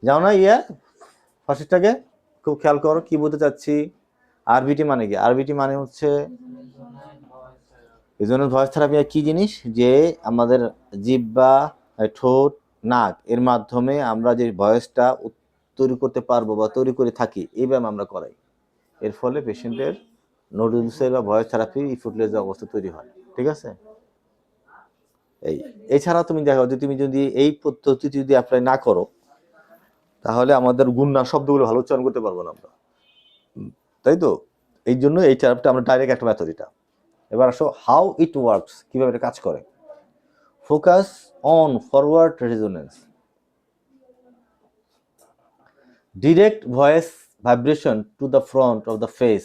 যাও না ফার্স্টটাকে খুব খেয়াল করো কি বলতে চাচ্ছি। আরবিটি মানে কি? আরবিটি মানে হচ্ছে রেজোনেন্স ভয়েস থেরাপি কি জিনিস, যে আমাদের জিহ্বা, ঠোঁট, নাক এর মাধ্যমে আমরা যে ভয়েসটা তৈরি করতে পারবো বা তৈরি করে থাকি, এই ব্যায়াম আমরা করাই। এর ফলে পেশেন্টের নোডুলসের বা ভয়েস থেরাপি ইফোর্টলেস অবস্থা তৈরি হয়। ঠিক আছে? এছাড়া তুমি দেখো যে তুমি যদি এই পদ্ধতি যদি অ্যাপ্লাই না করো, তাহলে আমাদের গুণনা শব্দগুলো ভালো উচ্চারণ করতে পারবো না আমরা, তাই তো? এই জন্য এই থেরাপিটা আমরা ডাইরেক্ট একটা মেথড এটা। এবার আসো হাউ ইট ওয়ার্কস, কিভাবে এটা কাজ করে। Focus on forward resonance, direct voice vibration to the front of the face,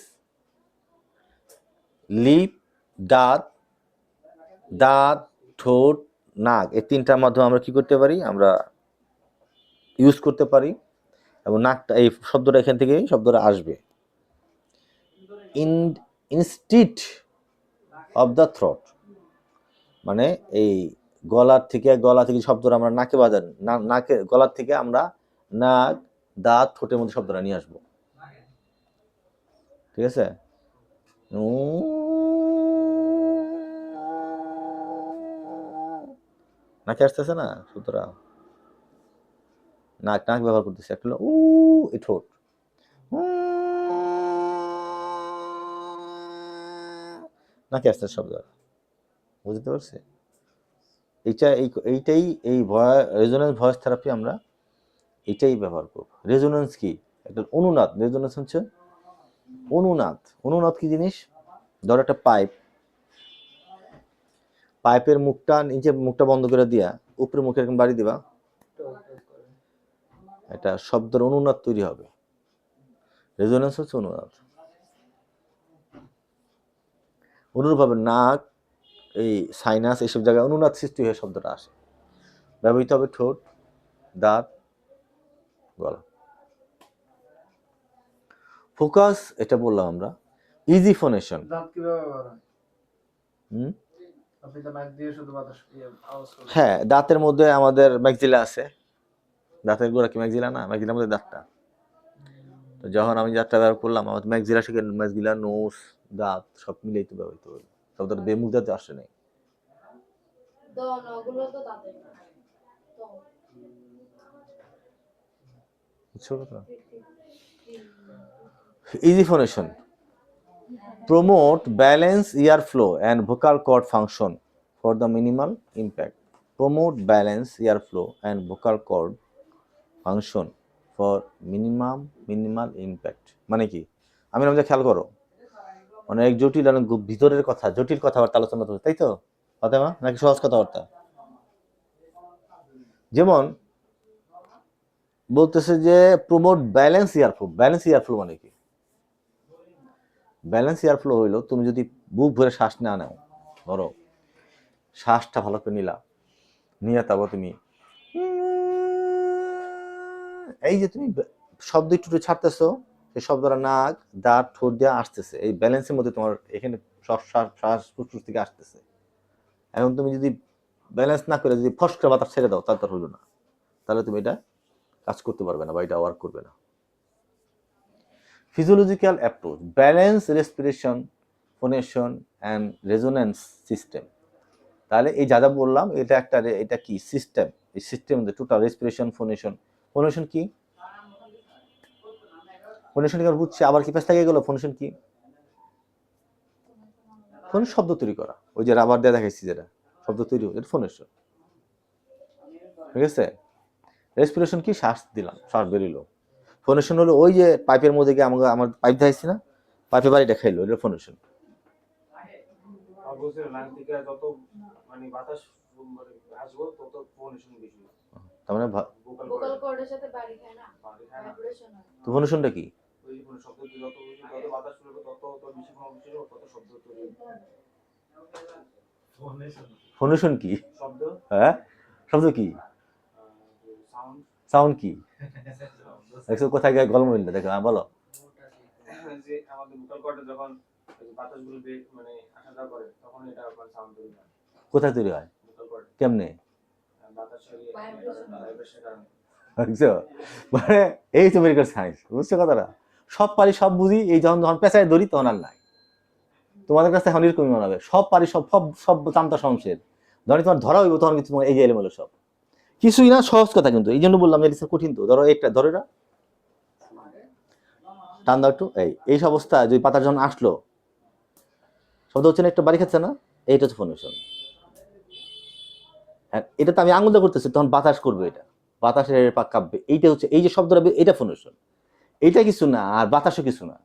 lip, দাঁত, ঠোঁট, নাক, এই তিনটার মাধ্যমে আমরা কি করতে পারি, আমরা ইউজ করতে পারি। এবং নাকটা, এই শব্দটা এখান থেকে শব্দটা আসবে, ইনস্টিট অফ দ্য থ্রোট, মানে এই গলা থেকে শব্দটা আমরা নাকে বাজান, নাকে গলার থেকে আমরা নাক, দাঁত, ঠোঁটের মধ্যে শব্দটা নিয়ে আসবো। ঠিক আছে? নাকে আসতেছে না, সুতরাং নাক ব্যবহার করতেছে। একটা হলো এই ঠোঁট, নাকে আসতেছে শব্দ। বুঝতে পারছি? এইটাই এই রেজোনেন্স ভয়েস থেরাপি আমরা এটাই ব্যবহার করব। রেজোনেন্স কি? একটা অনুনাদ। রেজোনেন্স হচ্ছে অনুনাদ। অনুনাদ কি জিনিস? ধর একটা পাইপের মুখটা বন্ধ করে দিয়া উপরে মুখে এরকম বাড়ি দিবা, একটা শব্দের অনুনাদ তৈরি হবে। রেজোনেন্স হচ্ছে অনুনাদ। অনুরূপভাবে নাক, এই সাইনাস, এইসব জায়গায় অনুনাদ সৃষ্টি হয়ে শব্দটা আসে। ব্যবহৃত হবে ঠোঁট, দাঁত, গলা। ফোকাস, এটা বললাম আমরা। ইজি ফোনেশন, হ্যাঁ, দাঁতের মধ্যে আমাদের ম্যাক্সিলা আছে। দাঁতের গোড়া কি ম্যাক্সিলা না? ম্যাক্সিলার মধ্যে দাঁতটা, তো যখন আমি দাঁতটা ব্যবহার করলাম, আমার ম্যাক্সিলা, নোস, দাঁত সব মিলেই তো ব্যবহৃত হলো। শব্দটা বেমুখ দাঁতে আসে নাই। বুঝছো কথা? Easy phonation, promote balance ear flow and vocal cord function for the minimal impact. Promote balance ear flow and vocal cord function for minimal impact মানে কি? আমি নাম খেয়াল করো, অনেক জটিল, অনেক ভিতরের কথা, জটিল কথাবার্তা আলোচনা করতে, তাই তো ফাতেমা? নাকি সহজ কথাবার্তা? যেমন বলতেছে যে প্রমোট ব্যালেন্স ইয়ার ফ্লো। ব্যালেন্স ইয়ার ফ্লো মানে কি? ব্যালেন্স এয়ার ফ্লো হইলো তুমি যদি বুক ভরে শ্বাস না নাও, ধরো শ্বাসটা ভালো করে নিয়ে তারপর তুমি এই যে তুমি শব্দ একটু ছাড়তেছো, সেই শব্দটা নাক, দাঁত, ঠোঁট দিয়ে আসতেছে, এই ব্যালেন্সের মধ্যে তোমার এখানে শ্বাস ফুসফুস থেকে আসতেছে। এখন তুমি যদি ব্যালেন্স না করে যদি ফস করে বাতাস ছেড়ে দাও, তার হইলো না, তাহলে তুমি এটা কাজ করতে পারবে না বা এটা ওয়ার্ক করবে না। Physiological approach, balance respiration, phonation and resonance system. তাহলে এই যা বললাম, এটা কি সিস্টেম? এই সিস্টেম টোটাল রেসপিরেশন, ফোনেশন কি? ফোনেশন কি বুঝছি? আবার কি পেছ থেকে গেল? ফোনেশন কি? ফোন শব্দ তৈরি করা, ওই যে রাবার দিয়ে দেখাইছি, যেটা শব্দ তৈরি হয়, এটা ফোনেশন। ঠিক আছে? রেসপিরেশন কি? শ্বাস দিলাম, শ্বাস বেরিলো। ফোনেশন হলো ওই যে পাইপের মধ্যে গিয়ে আমার পাইপ দেখাইছি না, পাইপে বাড়ি দেখাইলো, এটা ফোনেশন। তার মানে তো ফোনেশনটা কি? ফোনেশন কি? হ্যাঁ, শব্দ কি? সাউন্ড কি? দেখো কোথায় গিয়ে গল্প মিললে, দেখো বলো। যে আমাদের ভোকাল কর্ডে যখন বাতাসগুলো মানে আসা যাওয়া করে, তখন এটা সাউন্ড তৈরি হয়। কোথায় তৈরি হয়? ভোকাল কর্ডে। কেমনে? বাতাস ভাইব্রেশনের কারণে। বুঝছো? মানে এই তো মেডিকেল সায়েন্স, বুঝছো কথাটা? সব পারি সব বুঝি, এই যখন যখন পেঁচায় ধরি তখন আর নাই। তোমাদের কাছে এখন এরকমই মনে হবে, সব পারি সব সব সব জানতা শমশের, ধরে তোমার ধরা হইব তখন কিন্তু তোমার এই যে এলেমেলো সব কিছুই না, সহজ কথা কিন্তু, এই জন্য বললাম মেডিসিন কঠিন। তো ধরো একটা ধরো না, টান দাও একটু, এই অবস্থা যদি পাতা যখন আসলো, শব্দ হচ্ছে না, একটা বাড়ি খাচ্ছে না, এইটা হচ্ছে ফোনেশন। এটা তো আমি আঙুল দিয়ে করতেছি, তখন বাতাস করবে, এটা বাতাসের পাক কাঁপবে, এইটা হচ্ছে এই যে শব্দটা, এটা ফোনেশন। এইটা কিছু না, আর বাতাসও কিছু না।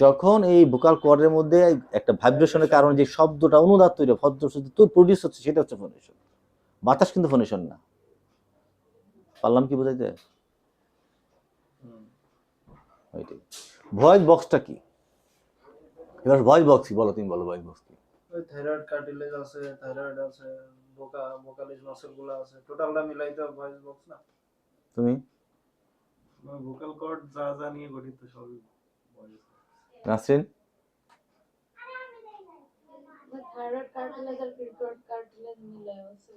যখন এই ভোকাল কর্ডের মধ্যে একটা ভাইব্রেশনের কারণে যে শব্দটা অনুনাদ তৈরি প্রডিউস হচ্ছে, সেটা হচ্ছে ফোনেশন। বাতাস কিন্তু ফোনেশন না। পারলাম কি বোঝাইতে? ওইটাই। ভয়েস বক্সটা কি? এবার ভয়েস বক্স কি বলো, তুমি বলো ভয়েস বক্স কি? ওই থাইরয়েড কার্টিলেজ আছে, থাইরয়েড আছে, ভোকালিজ মাসলগুলো আছে, টোটালটা মিলাই তো ভয়েস বক্স না? তুমি ভোকাল কর্ড যা যা নিয়ে গঠিত সবই ভয়েস। নাসরিন? থাইরয়েড কার্টিলেজ আর পিরিয়ড কার্টিলেজ মিলে আছে,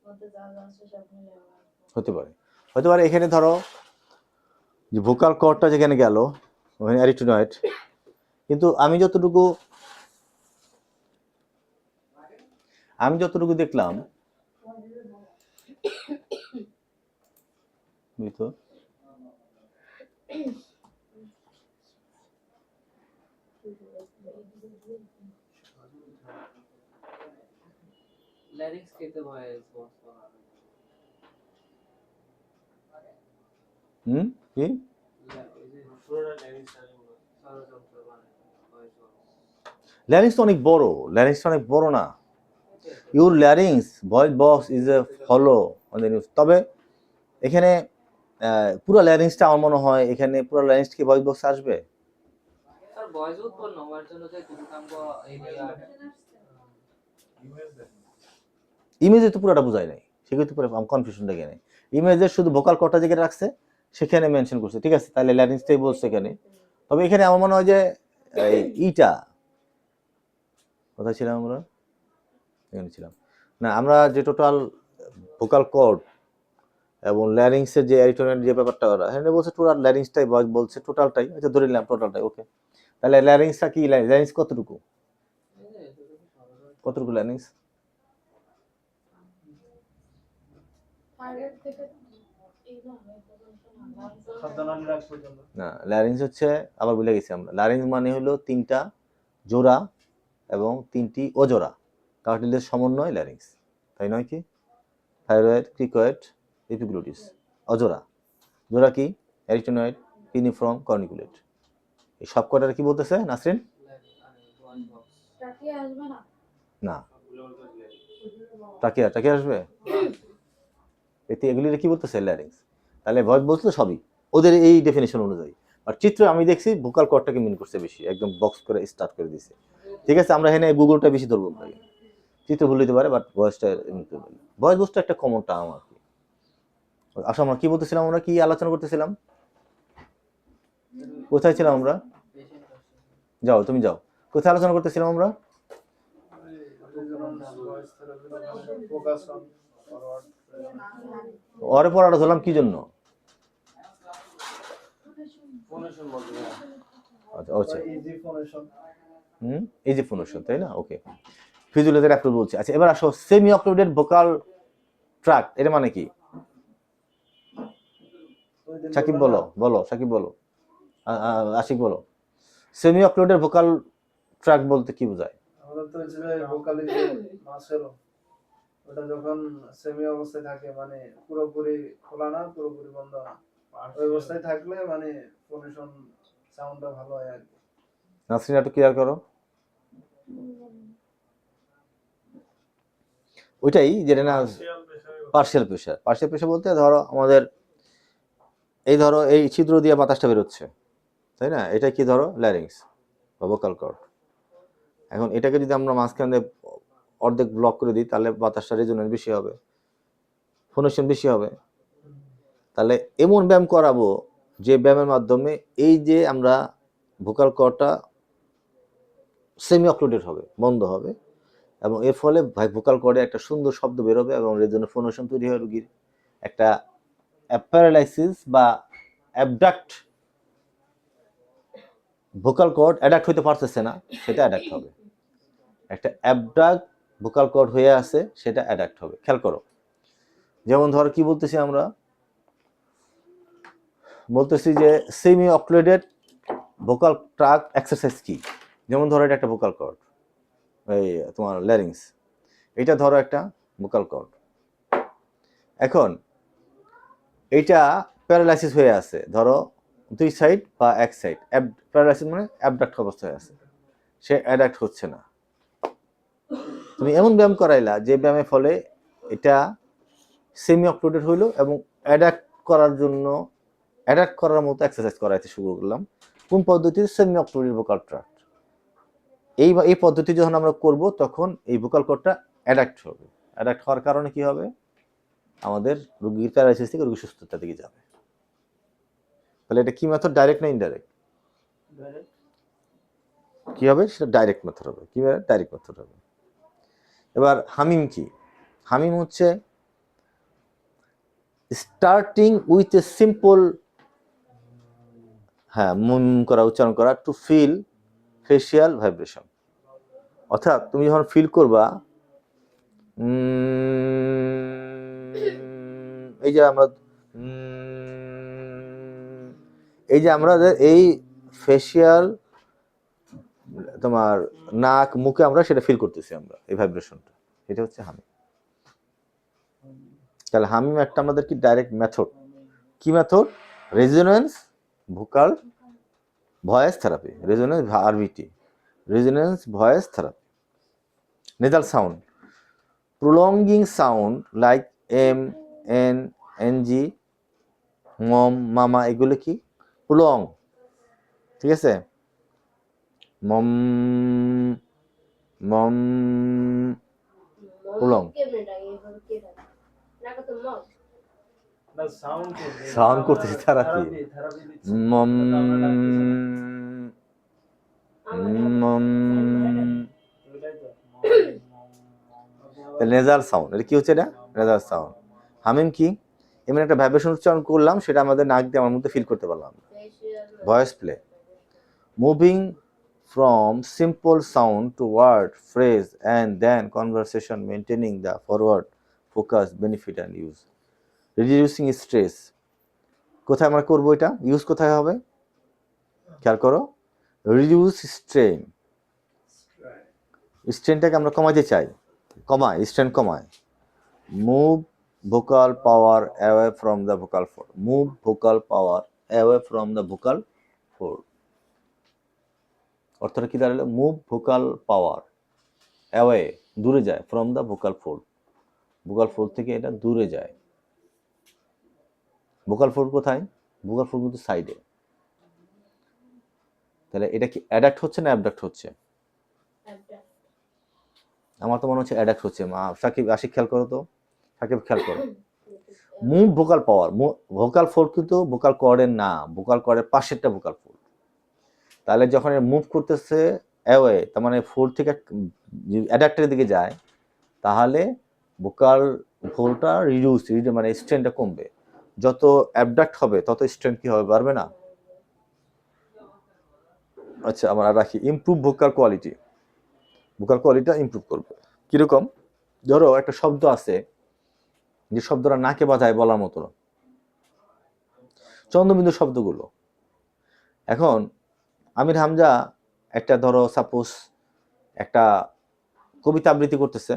মধ্যে যা যা আছে সব মিলে হতে পারে, হতে পারে। এখানে ধরো যে ভোকাল কর্ডটা যেখানে গেল, ওখানে অ্যারিটিনয়েড, কিন্তু আমি যতটুকু দেখলাম, বুঝতো, ল্যারিক্স খেতে ভয়েস বক্স বলা হয়। কি ল্যারিংস অনেক বড়, ল্যারিংস অনেক বড় না, your larynx voice box is a follow on the news. তবে এখানে পুরো ল্যারিংসটা আমার মনে হয়, এখানে পুরো ল্যারিংস কি ভয়েস বক্স আসবে? স্যার ভয়েস উৎপন্ন হওয়ার জন্য যে দুটাঙ্গ এরিয়া ইমেজে তো পুরোটা বোঝায় নাই, সেক্ষেত্রে পুরো কনফিউশনটা এখানে। ইমেজে শুধু ভোকাল কর্ডটা যেখানে রাখছে সেখানে মেনশন করছে, ঠিক আছে, তাহলে ল্যারিংসটাই বলছে এখানে। তবে এখানে আমার মনে হয় যে ইটা কোথায় ছিলাম আমরা, এখানে ছিলাম না, আমরা যে টোটাল ভোকাল কর্ড এবং ল্যারিংসের যে অ্যারিটোনিয়ান যে ব্যাপারটা ওরা এখানে বলছে, টোটাল ল্যারিংসটাই বলছে, টোটালটাই, আচ্ছা ধরে নিলাম টোটালটাই, ওকে। তাহলে ল্যারিংসটা কি, ল্যারিংস কতটুকু, কতটুকু ল্যারিংস? থাইরয়েড থেকে না, ল্যারিংস হচ্ছে, আবার ভুলে গেছি আমরা, ল্যারিংস মানে হলো তিনটা জোড়া এবং তিনটি অজোড়া কার্টিলেজের সমন্বয় ল্যারিংস, তাই নয় কি? থাইরয়েড, ক্রিকয়েড, এপিগ্লোটিস, অজোড়া। জোড়া কি? অ্যারিটেনয়েড, পিনিফর্ম, কর্নিকুলেট। এই সব কটার কি বলতেছে নাসরিন? ট্রাকিয়া আসবে না? না, ট্রাকিয়া আসবে, এতে এগুলির কি বলতেছে? ল্যারিংস। তাহলে ভয়েস বলতে সবই ওদের এই ডেফিনেশন অনুযায়ী, আর চিত্র আমি দেখছি ভোকাল কর্ডটাকে মিন করছে বেশি, একদম বক্স করে স্টার্ট করে দিছে। ঠিক আছে, আমরা এখানে গুগলটা বেশি ধরবো, চিত্র ভুল হতে পারে, বাট ভয়েসটা ভয়েস বক্সটা একটা কমন টার্ম আর কি। আসলে আমরা কি বলতেছিলাম, আমরা কি আলোচনা করতেছিলাম, কোথায় ছিলাম আমরা? যাও, তুমি যাও, কোথায় আলোচনা করতেছিলাম আমরা? ওরে পড়াটা ধরলাম কি জন্য? আচ্ছা আচ্ছা, ইজি ফোনেশন, তাই না? ওকে, ফিজিওলজির অ্যাপ্রুভ বলছি। আচ্ছা, এবার আসো সেমি অক্লুডেড ভোকাল ট্র্যাক্ট, এর মানে কি? সাকিব বলো সাকিব বলো, আশিক বলো, সেমি অক্লুডেড ভোকাল ট্র্যাক্ট বলতে কি বোঝায়? আমাদের তো হচ্ছে যে ভোকালিজের মাসেল, ওটা যখন সেমি অবস্থায় থাকে, মানে পুরোপুরি খোলা না, পুরোপুরি বন্ধ না, ওই অবস্থায় থাকলে মানে ফোনেশন সাউন্ডটা ভালো হয় আর কি। নাসরিন একটু ক্লিয়ার করো। ওইটাই যেটা না, পার্শিয়াল প্রেশার বলতে ধরো আমাদের এই ধরো এই ছিদ্র দিয়ে বাতাসটা বেরোচ্ছে, তাই না? এটা কি ধরো ল্যারিংস বা ভোকাল কর্ড। এখন এটাকে যদি আমরা মাঝখানে অর্ধেক ব্লক করে দিই, তাহলে বাতাসটা রেজোনেন্স বেশি হবে, ফোনেশন বেশি হবে। তাহলে এমন ব্যায়াম করাবো যে ব্যায়ামের মাধ্যমে এই যে আমরা ভোকাল কর্ডটা সেমি অক্লুডেড হবে, বন্ধ হবে, এবং এর ফলে ভোকাল কর্ডে একটা সুন্দর শব্দ বেরোবে এবং রেজোনেন্স ফোনেশন তৈরি হয় রুগীর, একটা প্যারালাইসিস বা অ্যাবডাক্ট ভোকাল কর্ড অ্যাডাক্ট হইতে পারতেছে না, সেটা অ্যাডাক্ট হবে। একটা অ্যাবডাক্ট ভোকাল কর্ড হয়ে আছে, সেটা অ্যাডাক্ট হবে। খেয়াল করো, যেমন ধর কি বলতেছি আমরা, বলতেছি যে semi occluded vocal truck exercise কি। যেমন ধরো এটা একটা ভোকাল কর্ড, এই তোমার ল্যারিংস, এটা ধরো একটা ভোকাল কর্ড। এখন এইটা প্যারালাইসিস হয়ে আছে, ধরো দুই সাইড বা এক সাইড। প্যারালাইসিস মানে অ্যাবডাক্ট অবস্থায় আছে, সে অ্যাডাক্ট হচ্ছে না। তুমি এমন ব্যায়াম করাইলা যে ব্যায়ামের ফলে এটা সেমি অক্লুডেড হইলো এবং অ্যাডাক্ট করার জন্য অ্যাডাক্ট করার মতো এক্সারসাইজ করাইতে শুরু করলাম। কোন পদ্ধতিতে? Semi occluded vocal tract. এই পদ্ধতি যখন আমরা করব তখন এই ভোকাল কর্ডটা অ্যাডাক্ট হবে। অ্যাডাক্ট হওয়ার কারণে কি হবে? আমাদের রোগীর প্যারালাইসিস থেকে রোগীর সুস্থতার দিকে যাবে। তাহলে এটা কি মেথড? ডাইরেক্ট না ইনডাইরেক্ট? কি হবে? সেটা ডাইরেক্ট মেথড হবে। কি হবে? ডাইরেক্ট মেথড হবে। এবার হামিম কি? হামিম হচ্ছে স্টার্টিং উইথ এ সিম্পল, হ্যাঁ, মুম করা, উচ্চারণ করা, টু ফিল ফেশিয়াল ভাইব্রেশন। অর্থাৎ তুমি যখন ফিল করবা, এই যে আমরা এই ফেশিয়াল তোমার নাক মুখে আমরা সেটা ফিল করতেছি, আমরা এই ভাইব্রেশনটা, এটা হচ্ছে হামিম। তাহলে হামিম একটা আমাদের কি ডাইরেক্ট মেথড। কি method? Resonance vocal voice therapy, resonance RVT, resonance voice therapy. Nasal sound, prolonging sound like m, n, ng, মম, মামা, এগুলো কি প্রলং, ঠিক আছে? মম মম প্রলং, সাউন্ড করতেছি থেরাপি। মম মম, নেজাল সাউন্ড, এটা কি হচ্ছে? এটা নেজাল সাউন্ড। হামিম কি? এমন একটা ভাইব্রেশন উচ্চারণ করলাম, সেটা আমাদের নাক দিয়ে আমার মধ্যে ফিল করতে পারলাম। Voice play, moving from simple sound to word, phrase, and then conversation, maintaining the forward focus, benefit and use. Reducing stress, কোথায় আমরা করবো এটা? ইউজ কোথায় হবে? খেয়াল করো, রিডিউস স্ট্রেন, স্ট্রেনটাকে আমরা কমাতে চাই, কমায়, স্ট্রেন কমায়। Move vocal power away from the vocal Ford, move vocal power away from the vocal Ford. অর্থটা কি দাঁড়ালো? মুভ ভোকাল পাওয়ার অ্যাওয়ে, দূরে যায়, from the vocal fold, vocal fold থেকে এটা দূরে যায়। ভোকাল ফোল্ড কোথায়? ভোকাল ফোল্ড কিন্তু সাইডে। তাহলে এটা কি অ্যাডাক্ট হচ্ছে না অ্যাবডাক্ট হচ্ছে? আমার তো মনে হচ্ছে অ্যাডাক্ট হচ্ছে। সাকিব, আশিক খেয়াল করো তো, সাকিব খেয়াল করো। মুভ ভোকাল পাওয়ার, ভোকাল ফোল্ড কিন্তু ভোকাল কর্ডের না, ভোকাল কর্ডের পাশেরটা ভোকাল ফোল্ড। তাহলে যখন মুভ করতেছে অ্যাওয়ে, তার মানে ফোল্ড থেকে অ্যাডাক্টের দিকে যায়, তাহলে ভোকাল ফোল্ডটা রিডিউস, মানে স্ট্রেনটা কমবে। যত অ্যাবডাক্ট হবে তত স্ট্রেন কি হবে? বাড়বে না? আচ্ছা, আমরা রাখি। ইমপ্রুভ ভোকাল কোয়ালিটি, ভোকাল কোয়ালিটিটা ইমপ্রুভ করবে। কিরকম? ধরো একটা শব্দ আছে, যে শব্দটা নাকে বাজায় বলার মতো, চন্দ্রবিন্দু শব্দগুলো। এখন আমির হামজা একটা, ধরো সাপোজ একটা কবিতা আবৃত্তি করতেছে,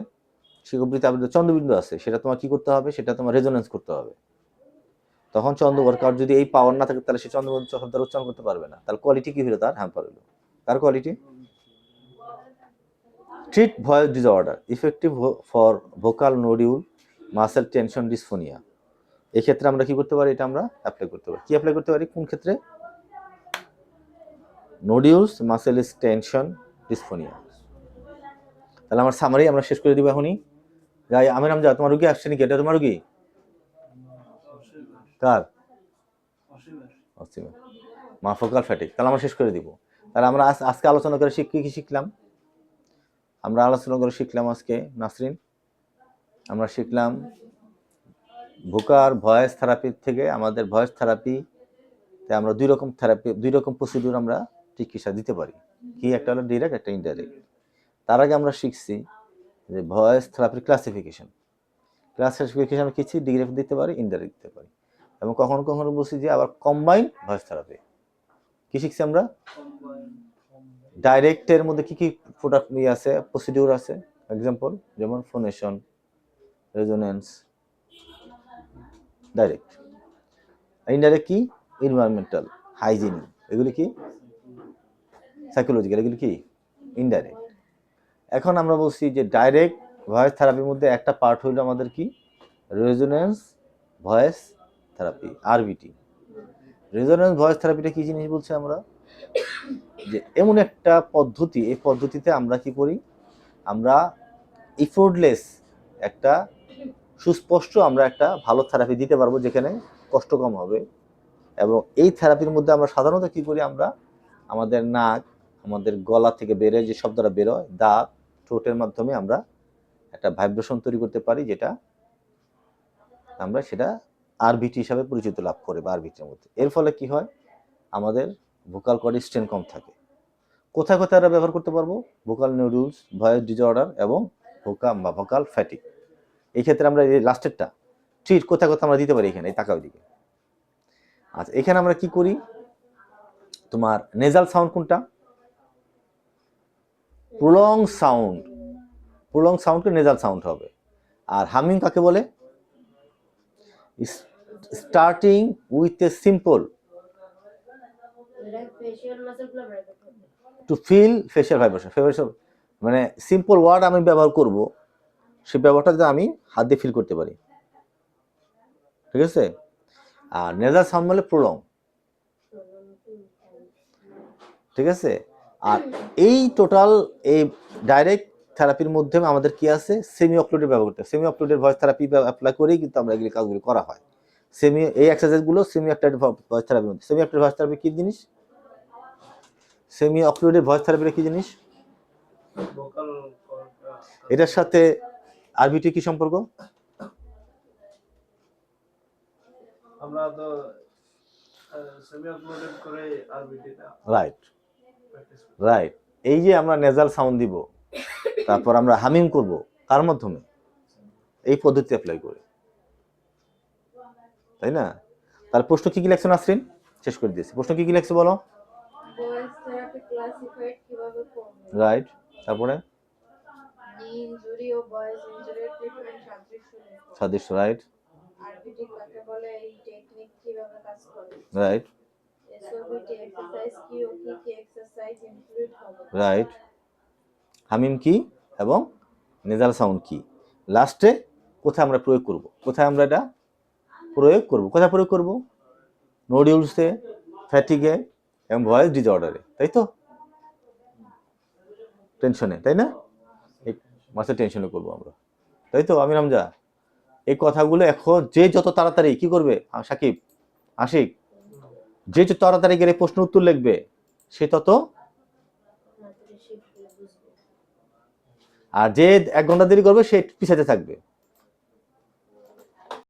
সেই কবিতা আবৃত্তি চন্দ্রবিন্দু আছে, সেটা তোমার কি করতে হবে? সেটা তোমার রেজোনেন্স করতে হবে। তখন কারণ যদি এই পাওয়ার না থাকে, তাহলে সে চন্দ্রবিন্দু শব্দটা উচ্চারণ করতে পারবে না। তার কোয়ালিটি কি হলো? তার হ্যাম্পার হলো। তার quality. Treat voice disorder, effective for vocal nodule muscle tension dysphonia. এই ক্ষেত্রে আমরা কি করতে পারি? এটা আমরা অ্যাপ্লাই করতে পারি। কি অ্যাপ্লাই করতে পারি? কোন ক্ষেত্রে? Nodules muscle tension dysphonia. তাহলে আমার সামারি আমরা শেষ করে দিব এখনই। যাই, আমির হামজা, তোমার রুগী আসছে নাকি? এটা তোমার রুগী? কার? অসীমের। Focal fatigue. তাহলে আমরা শেষ করে দিব। তাহলে আমরা আজকে আলোচনা করে কি শিখলাম? আমরা আলোচনা করে শিখলাম আজকে, নাসরিন, আমরা শিখলাম ভোকার ভয়েস থেরাপির থেকে আমাদের ভয়েস থেরাপিতে আমরা দুই রকম প্রসিডিউর আমরা চিকিৎসা দিতে পারি। কি, একটা হলো ডিরেক্ট, একটা ইনডাইরেক্ট। তার আগে আমরা শিখছি যে ভয়েস থেরাপির ক্লাসিফিকেশন কিছু ডিরেক্ট দিতে পারি, ইনডাইরেক্ট দিতে পারি, এবং কখনো কখনো বলছি যে আবার কম্বাইন ভয়েস থেরাপি। কি শিখছি আমরা? ডাইরেক্টের মধ্যে কি কি প্রোডাক্ট আছে, প্রসিডিউর আছে, এক্সাম্পল যেমন ফোনেশন, রেজোনেন্স, ডাইরেক্ট। ইনডাইরেক্ট কি? এনভায়রনমেন্টাল, হাইজিন, এগুলি কি? সাইকোলজিক্যাল, এগুলি কি? ইনডাইরেক্ট। এখন আমরা বলছি যে ডাইরেক্ট ভয়েস থেরাপির মধ্যে একটা পার্ট হইল আমাদের কি? Resonance voice therapy, RVT. Resonance voice থেরাপিটা কি জিনিস বলছি আমরা? যে এমন একটা পদ্ধতি, এই পদ্ধতিতে আমরা কি করি? আমরা ইফোর্টলেস একটা সুস্পষ্ট আমরা একটা ভালো থেরাপি দিতে পারবো, যেখানে কষ্ট কম হবে। এবং এই থেরাপির মধ্যে আমরা সাধারণত কি করি? আমরা আমাদের নাক, আমাদের গলা থেকে বেরোয় যে শব্দটা বেরোয়, দাঁত, ঠোঁটের মাধ্যমে আমরা একটা ভাইব্রেশন তৈরি করতে পারি, যেটা আমরা সেটা আরভিটি হিসাবে পরিচিত লাভ করে, বা আরভিটির মধ্যে। এর ফলে কি হয়? আমাদের ভোকাল কর্ড স্ট্রেন কম থাকে। কোথায় কোথায় আমরা ব্যবহার করতে পারবো? ভোকাল নিউরুলস, ভয়েস ডিসঅর্ডার এবং ভোকাল ফ্যাটিক। এই ক্ষেত্রে আমরা এই লাস্টেরটা ট্রিট কোথায় কোথায় আমরা দিতে পারি, এখানে এই তাকাও দিকে। আচ্ছা, এখানে আমরা কি করি? তোমার নেজাল সাউন্ড কোনটা? প্রলং সাউন্ডকে নেজাল সাউন্ড হবে। আর হামিং কাকে বলে? Starting with a simple to feel facial vibration. মানে সিম্পল ওয়ার্ড আমি ব্যবহার করব, সেই ব্যবহারটা যাতে আমি হাত দিয়ে ফিল করতে পারি, ঠিক আছে? আর নেজাল সাউন্ড মানে প্রলং, ঠিক আছে? আর এই টোটাল এই ডাইরেক্ট থেরাপির মধ্যে আমাদের কি আছে? সেমি অক্লুডেড ব্যবহার করতে হয়। Semi occluded voice therapy apply করেই কিন্তু আমরা এগুলি কাজগুলো করা হয়। এই এক্সারসাইজগুলো সেমি অক্লুডেড ভয়েস থেরাপির মধ্যে। সেমি অক্লুডেড ভয়েস থেরাপি কি জিনিস? সেমি অক্লুডেড ভয়েস থেরাপিটা কি জিনিস? এটার সাথে আরবিটি কি সম্পর্ক? আমরা তো সেমি আপলোডেড করে আরবিটিটা রাইট। এই যে আমরা নেজাল সাউন্ড দিব, তারপর আমরা হামিং করব, কার মাধ্যমে? এই পদ্ধতি অ্যাপ্লাই করে, তাই না? তার প্রশ্ন কি কি লেখছেন আসরিন? শেষ করে দিয়েছি। প্রশ্ন কি কি লেখছে বলো? ভয়েস থেরাপি ক্লাসিফাইড কিভাবে করবে? রাইট। তারপরে ইনজুরি ও ভয়েস ইনজুরির ট্রিটমেন্ট সাদৃশ্য, রাইট। আরবিটি কাকে বলে? এই টেকনিক কিভাবে কাজ করে? রাইট। এসওবিটি এক্সারসাইজ কি ও কি কি এক্সারসাইজ ইনক্লুড হবে? রাইট। হামিম কি এবং নেজাল সাউন্ড কি? লাস্টে কোথায় আমরা প্রয়োগ করব? কোথায় আমরা এটা প্রয়োগ করব? কোথায় প্রয়োগ করব? নোডিউলসে, ফ্যাটিগে এবং ভয়েস ডিসঅর্ডারে, তাই তো? টেনশনে, তাই না? এই মাসে টেনশনে করবো আমরা, তাই তো? আমি রামজা, এই কথাগুলো এখন যে যত তাড়াতাড়ি কি করবে, সাকিব, আশিক, যে যত তাড়াতাড়ি গেলে প্রশ্ন উত্তর লিখবে, সে তত। আর যে 1 ঘন্টা দেরি করবে সে পিছাতে থাকবে।